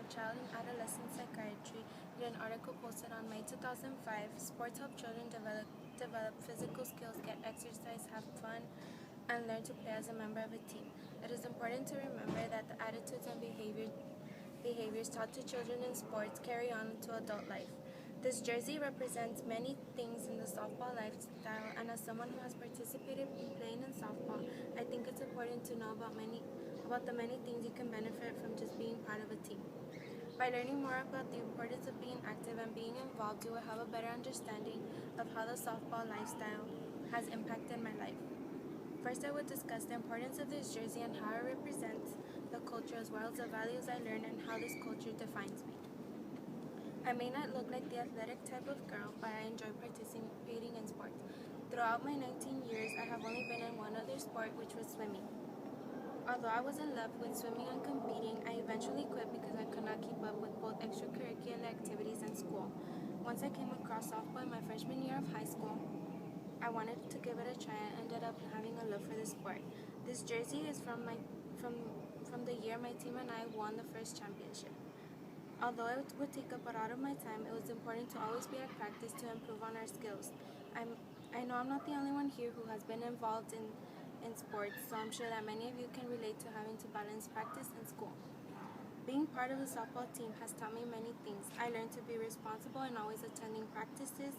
child and adolescent psychiatry, in an article posted on May 2005, sports help children develop physical skills, get exercise, have fun, and learn to play as a member of a team. It is important to remember that the attitudes and behaviors taught to children in sports carry on into adult life. This jersey represents many things in the softball lifestyle, and as someone who has participated in playing in softball, I think it's important to know about the many things you can benefit from just being part of a team. By learning more about the importance of being active and being involved, you will have a better understanding of how the softball lifestyle has impacted my life. First, I would discuss the importance of this jersey and how it represents the culture as well as the values I learned and how this culture defines me. I may not look like the athletic type of girl, but I enjoy participating in sports. Throughout my 19 years, I have only been in one other sport, which was swimming. Although I was in love with swimming and competing, I eventually quit because I could not keep up with both extracurricular activities and school. Once I came across softball in my freshman year of high school, I wanted to give it a try and ended up having a love for the sport. This jersey is from the year my team and I won the first championship. Although it would take up a lot of my time, it was important to always be at practice to improve on our skills. I know I'm not the only one here who has been involved in sports, so I'm sure that many of you can relate to having to balance practice and school. Being part of the softball team has taught me many things. I learned to be responsible and always attending practices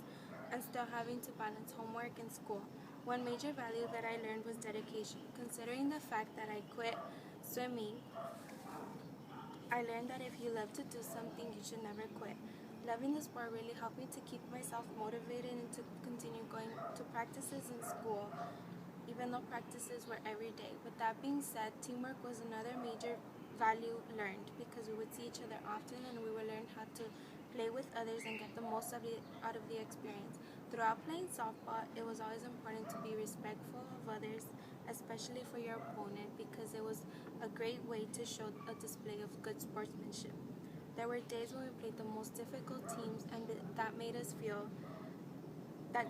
and still having to balance homework and school. One major value that I learned was dedication. Considering the fact that I quit swimming, I learned that if you love to do something, you should never quit. Loving the sport really helped me to keep myself motivated and to continue going to practices in school, even though practices were every day. With that being said, teamwork was another major value learned because we would see each other often and we would learn how to play with others and get the most out of the experience. Throughout playing softball, it was always important to be respectful of others, especially for your opponent, because it was a great way to show a display of good sportsmanship. There were days when we played the most difficult teams and that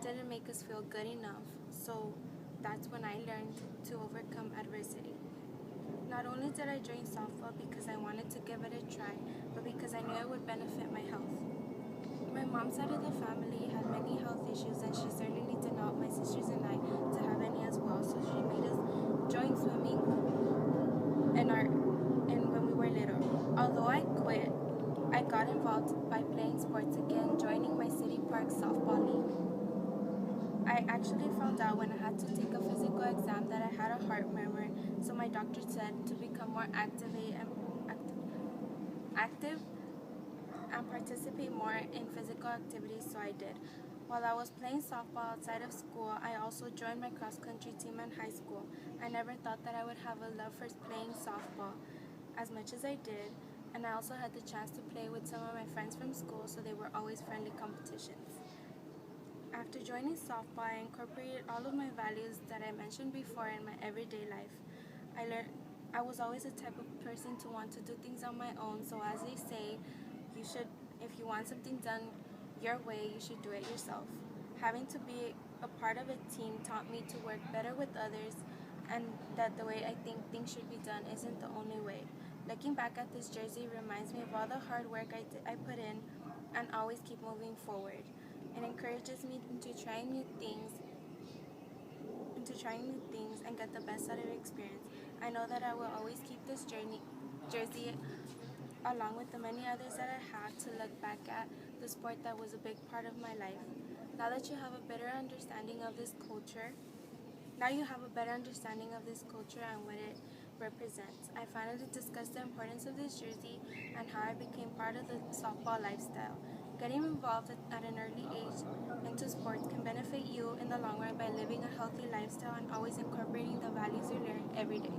didn't make us feel good enough. So that's when I learned to overcome adversity. Not only did I join softball because I wanted to give it a try, but because I knew it would benefit my health. My mom's side of the family had many health issues, and she certainly did not want my sisters and I to have any as well, so she made us join swimming when we were little. Although I quit, I got involved by playing sports again, joining my city park softball league. I actually found out when I had to take a physical exam that I had a heart murmur, so my doctor said to become more active and participate more in physical activities, so I did. While I was playing softball outside of school, I also joined my cross-country team in high school. I never thought that I would have a love for playing softball as much as I did, and I also had the chance to play with some of my friends from school, so they were always friendly competitions. After joining softball, I incorporated all of my values that I mentioned before in my everyday life. I was always the type of person to want to do things on my own, so as they say, if you want something done your way, you should do it yourself. Having to be a part of a team taught me to work better with others and that the way I think things should be done isn't the only way. Looking back at this jersey reminds me of all the hard work I put in and always keep moving forward. It encourages me into trying new things and get the best out of the experience. I know that I will always keep this jersey along with the many others that I have to look back at the sport that was a big part of my life. Now that you have a better understanding of this culture, Now you have a better understanding of this culture and what it represents. I finally discussed the importance of this jersey and how I became part of the softball lifestyle. Getting involved at an early age into sports can benefit you in the long run by living a healthy lifestyle and always incorporating the values you learn every day.